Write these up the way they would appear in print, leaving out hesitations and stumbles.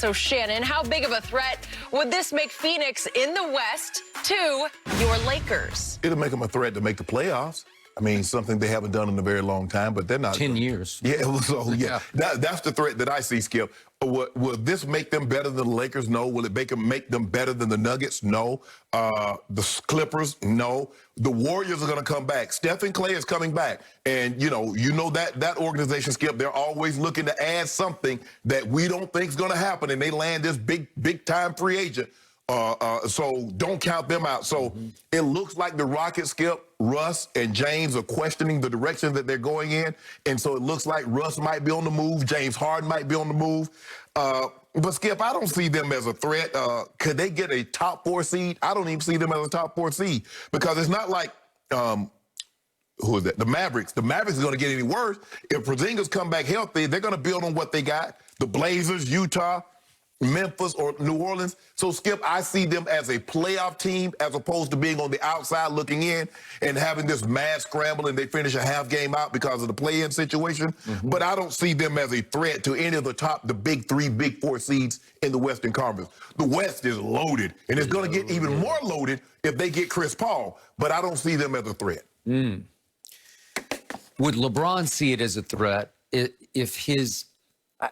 So, Shannon, how big of a threat would this make Phoenix in the West to your Lakers? It'll make them a threat to make the playoffs. I mean, something they haven't done in a very long time, but they're not. 10 years. Yeah, so, yeah. That's the threat that I see, Skip. Will this make them better than the Lakers? No. Will it make them better than the Nuggets? No. The Clippers? No. The Warriors are going to come back. Stephen Clay is coming back. And, you know that organization, Skip, they're always looking to add something that we don't think is going to happen, and they land this big-time free agent. So don't count them out. So it looks like the Rockets, Skip, Russ and James are questioning the direction that they're going in. And so it looks like Russ might be on the move. James Harden might be on the move. But, Skip, I don't see them as a threat. Could they get a top 4 seed? I don't even see them as a top 4 seed because it's not like who is that? The Mavericks. The Mavericks are going to get any worse. If Porzingis come back healthy, they're going to build on what they got. The Blazers, Utah, Memphis or New Orleans. So, Skip, I see them as a playoff team as opposed to being on the outside looking in and having this mad scramble and they finish a half game out because of the play-in situation. But I don't see them as a threat to any of the big 3, big 4 seeds in the Western Conference. The West is loaded, and it's going to get even more loaded if they get Chris Paul. But I don't see them as a threat. Would LeBron see it as a threat if his...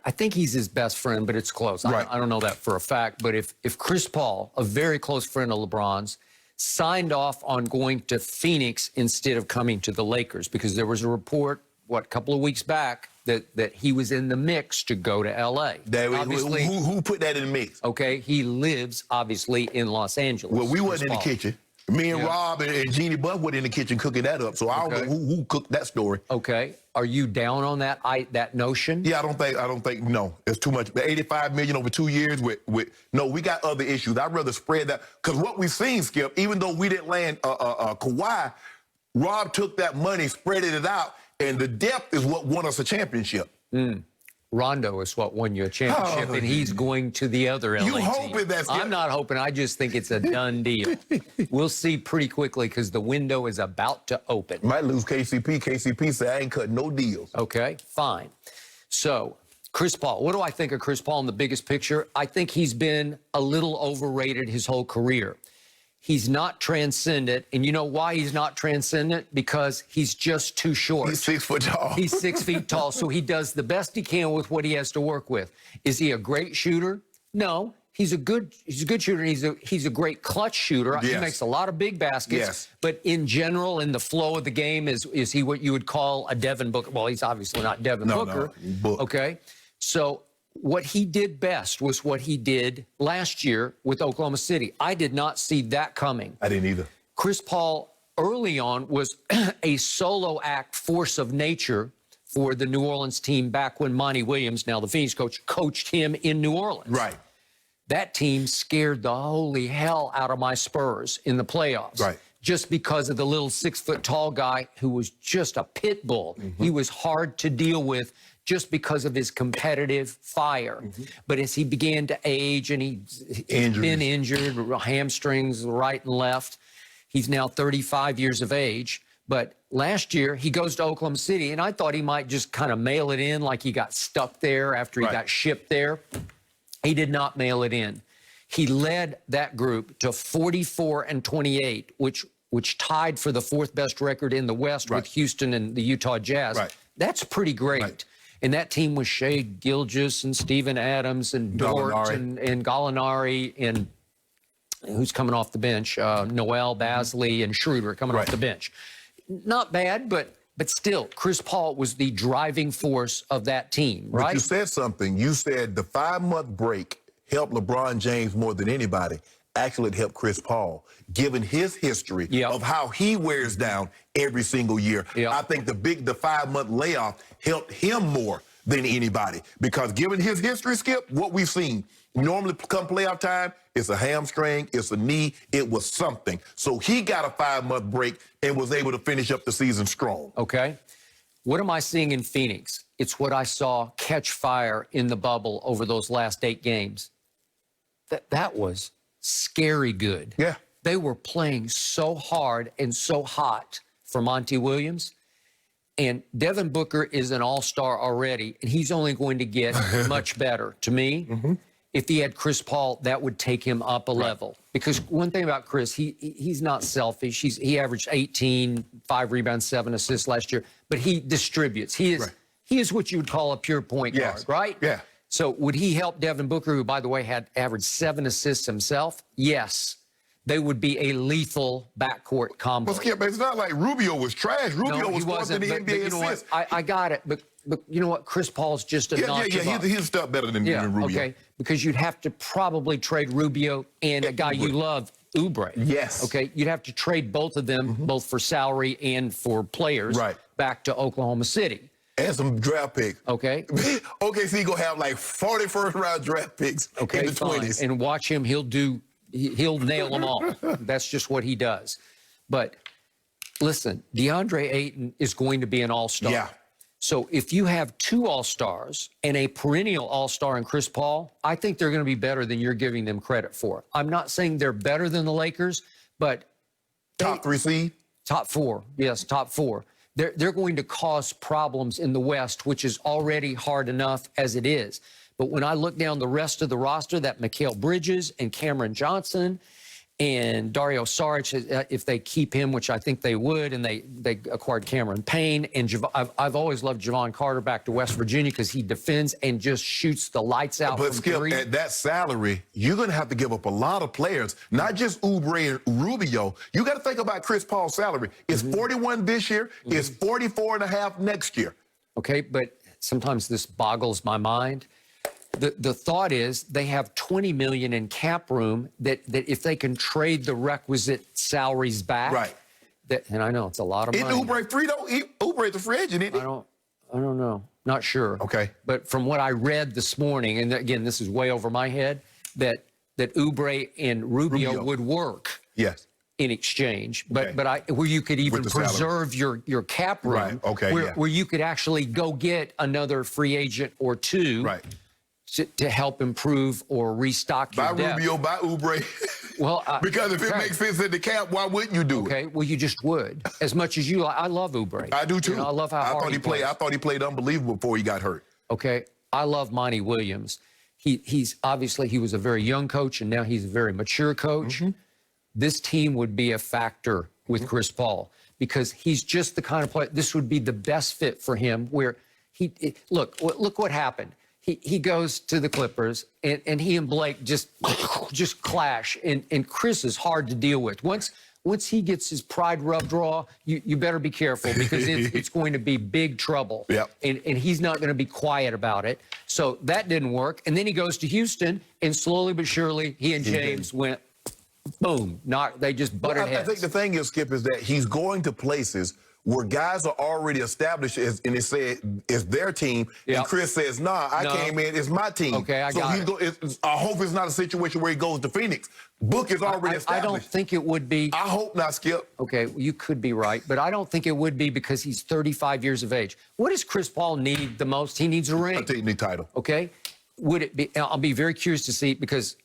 I think he's his best friend, but it's close. Right. I don't know that for a fact. But if Chris Paul, a very close friend of LeBron's, signed off on going to Phoenix instead of coming to the Lakers, because there was a report, a couple of weeks back, that he was in the mix to go to L.A. Obviously, who put that in the mix? Okay, he lives, obviously, in Los Angeles. Well, we wasn't in the kitchen. Me and Rob and Jeannie Buff were in the kitchen cooking that up, so I don't know who cooked that story. Okay. Are you down on that notion? Yeah, I don't think, no. It's too much. $85 million over 2 years no, we got other issues. I'd rather spread that. Because what we've seen, Skip, even though we didn't land Kawhi, Rob took that money, spread it out, and the depth is what won us a championship. Rondo is what won you a championship, and he's going to the other LA You team. hoping that's... I'm not hoping. I just think it's a done deal. We'll see pretty quickly because the window is about to open. Might lose KCP. KCP said, I ain't cutting no deals. Okay, fine. So, Chris Paul. What do I think of Chris Paul in the biggest picture? I think he's been a little overrated his whole career. He's not transcendent. And you know why he's not transcendent? Because he's just too short. He's 6 foot tall. He's 6 feet tall, so he does the best he can with what he has to work with. Is he a great shooter? No. He's a good shooter, and he's a great clutch shooter. Yes. He makes a lot of big baskets. Yes. But in general, in the flow of the game, is he what you would call a Devin Booker? Well, he's obviously not Devin Booker. No. Okay. So what he did best was what he did last year with Oklahoma City. I did not see that coming. I didn't either. Chris Paul early on was a solo act force of nature for the New Orleans team back when Monty Williams, now the Phoenix coach, coached him in New Orleans. Right. That team scared the holy hell out of my Spurs in the playoffs. Right. Just because of the little 6 foot tall guy who was just a pit bull. He was hard to deal with just because of his competitive fire. But as he began to age and he's been injured, hamstrings right and left, he's now 35 years of age. But last year, he goes to Oklahoma City, and I thought he might just kind of mail it in like he got stuck there after he got shipped there. He did not mail it in. He led that group to 44-28, which tied for the 4th best record in the West with Houston and the Utah Jazz. That's pretty great. And that team was Shea Gilgeous and Steven Adams and Dort and Gallinari and who's coming off the bench, Noel, Basley, and Schroeder coming off the bench. Not bad, but still, Chris Paul was the driving force of that team, right? But you said something. You said the 5-month break helped LeBron James more than anybody. Actually, it helped Chris Paul, given his history of how he wears down every single year. I think the 5-month layoff helped him more than anybody because given his history, Skip, what we've seen, normally come playoff time, it's a hamstring, it's a knee, it was something. So he got a 5-month break and was able to finish up the season strong. Okay. What am I seeing in Phoenix? It's what I saw catch fire in the bubble over those last 8 games. That was scary good. Yeah. They were playing so hard and so hot for Monty Williams. And Devin Booker is an all-star already, and he's only going to get much better. To me, if he had Chris Paul, that would take him up a level. Because one thing about Chris, he's not selfish. He averaged 18, 5 rebounds, 7 assists last year, but he distributes. He is what you would call a pure point guard, right? Yeah. So would he help Devin Booker, who, by the way, had averaged 7 assists himself? Yes. They would be a lethal backcourt combo. Well, Skip, it's not like Rubio was trash. Rubio was fourth in the NBA but you know assists. I got it, but you know what? Chris Paul's just a notch above. He's a step better than Rubio. Okay, because you'd have to probably trade Rubio and a guy you love, Oubre. Yes. Okay, you'd have to trade both of them, both for salary and for players, back to Oklahoma City. And some draft picks. Okay. OKC gonna have like 40 first-round draft picks in the 20s. And watch him. He'll nail them all. That's just what he does. But listen, DeAndre Ayton is going to be an all-star. Yeah. So if you have 2 all-stars and a perennial all-star in Chris Paul, I think they're going to be better than you're giving them credit for. I'm not saying they're better than the Lakers, but top 3 seed? Top 4. Yes, top 4. They're going to cause problems in the West, which is already hard enough as it is. But when I look down the rest of the roster, that Mikal Bridges and Cameron Johnson and Dario Saric, if they keep him, which I think they would, and they acquired Cameron Payne, and I've always loved Javon Carter back to West Virginia because he defends and just shoots the lights out. But Skip, at that salary, you're going to have to give up a lot of players, not just Oubre and Rubio. You got to think about Chris Paul's salary. It's 41 this year. It's 44.5 next year. Okay, but sometimes this boggles my mind. The thought is they have $20 million in cap room that if they can trade the requisite salaries back, and I know it's a lot of money. Isn't Oubre free though? Oubre's a free agent, isn't he? I don't know. Not sure. Okay. But from what I read this morning, and again, this is way over my head, that Oubre and Rubio would work. Yes. In exchange, but where you could even preserve your cap room, where you could actually go get another free agent or 2. To help improve or restock your depth. Rubio, by Oubre. Well, because if it makes sense in the cap, why wouldn't you do it? Okay, well, you just would. As much as you, I love Oubre. I do too. You know, I love how hard he plays. I thought he played unbelievable before he got hurt. Okay, I love Monty Williams. He's obviously he was a very young coach, and now he's a very mature coach. This team would be a factor with Chris Paul because he's just the kind of player. This would be the best fit for him. Where look what happened. He goes to the Clippers, and he and Blake just clash. And Chris is hard to deal with. Once he gets his pride rubbed raw, you better be careful because it's going to be big trouble. And he's not going to be quiet about it. So that didn't work. And then he goes to Houston, and slowly but surely, he and James went, boom. They just butted heads. I think the thing is, Skip, is that he's going to places where guys are already established, and they say it's their team, and Chris says, nah, I came in, it's my team. Okay, I got it. I hope it's not a situation where he goes to Phoenix. Book is already established. I don't think it would be. I hope not, Skip. Okay, well, you could be right, but I don't think it would be because he's 35 years of age. What does Chris Paul need the most? He needs a ring. I think he needs a title. Okay, would it be? I'll be very curious to see because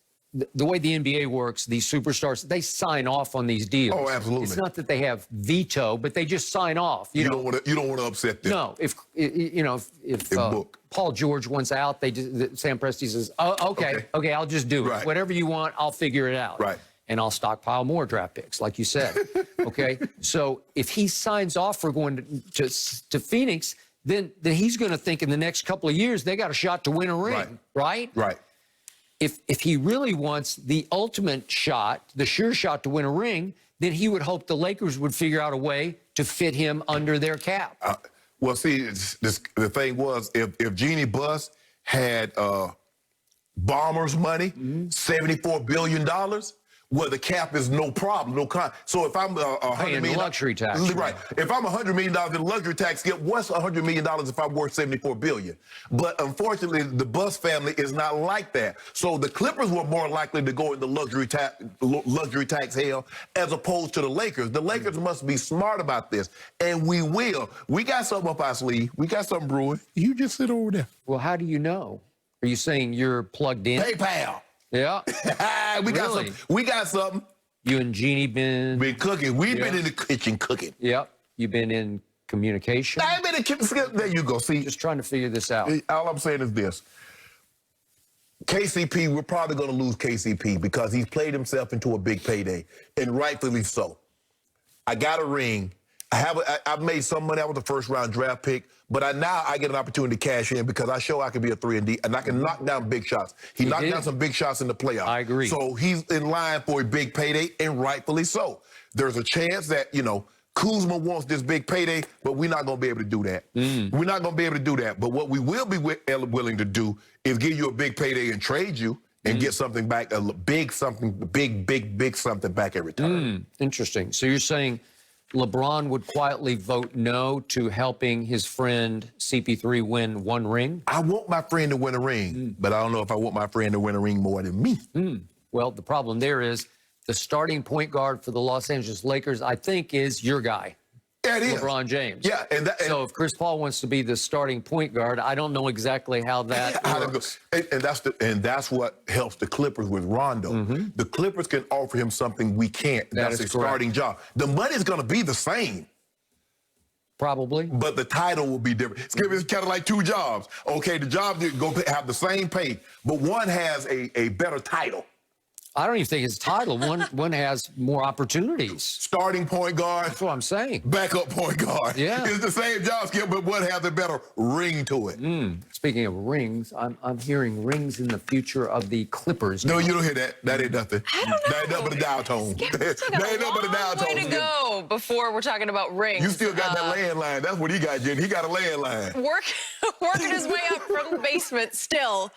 the way the NBA works, these superstars, they sign off on these deals. Oh, absolutely. It's not that they have veto, but they just sign off. You don't want to upset them. No, if Paul George wants out, Sam Presti says, "Oh, okay, I'll just do it. Whatever you want, I'll figure it out. And I'll stockpile more draft picks, like you said. Okay, so if he signs off for going to Phoenix, then he's going to think in the next couple of years they got a shot to win a ring, right? If he really wants the ultimate shot, the sure shot to win a ring, then he would hope the Lakers would figure out a way to fit him under their cap. Well, see, the thing was, if Jeannie Buss had Bombers' money, $74 billion, well, the cap is no problem, no con. So if I'm $100 million, luxury tax, if I'm $100 million in luxury tax, what's $100 million if I'm worth $74 billion? But unfortunately, the Buss family is not like that. So the Clippers were more likely to go into luxury tax hell as opposed to the Lakers. The Lakers must be smart about this, and we will. We got something up our sleeve. We got something brewing. You just sit over there. Well, how do you know? Are you saying you're plugged in? PayPal. Yeah. We got something. We got something. You and Jeannie been cooking. We've been in the kitchen cooking. Yep. You've been in communication. I've been in kitchen. There you go. See, just trying to figure this out. All I'm saying is this: KCP, we're probably going to lose KCP because he's played himself into a big payday, and rightfully so. I got a ring. I've made some money. I was the first-round draft pick, but now I get an opportunity to cash in because I show I can be a 3-and-D, and I can knock down big shots. He knocked down some big shots in the playoffs. I agree. So he's in line for a big payday, and rightfully so. There's a chance that, Kuzma wants this big payday, but we're not going to be able to do that. We're not going to be able to do that. But what we will be willing to do is give you a big payday and trade you and get something back, big something back every time. Interesting. So you're saying LeBron would quietly vote no to helping his friend CP3 win one ring? I want my friend to win a ring, but I don't know if I want my friend to win a ring more than me. Well, the problem there is the starting point guard for the Los Angeles Lakers, I think, is your guy. Yeah, it is. LeBron James. Yeah. So if Chris Paul wants to be the starting point guard, I don't know exactly how that works. And that's what helps the Clippers with Rondo. The Clippers can offer him something we can't. That's a starting job. The money's going to be the same. Probably. But the title will be different. It's kind of like two jobs. Okay, the job go have the same pay, but one has a better title. I don't even think it's title. One has more opportunities. Starting point guard. That's what I'm saying. Backup point guard. Yeah. It's the same job skill, but one has a better ring to it. Speaking of rings, I'm hearing rings in the future of the Clippers. No, you don't hear that. That ain't nothing. I don't know. That ain't nothing but a dial tone. That ain't nothing but a dial tone. Way to go before we're talking about rings. You still got that landline. That's what he got, Jen. He got a landline. Working his way up from the basement still.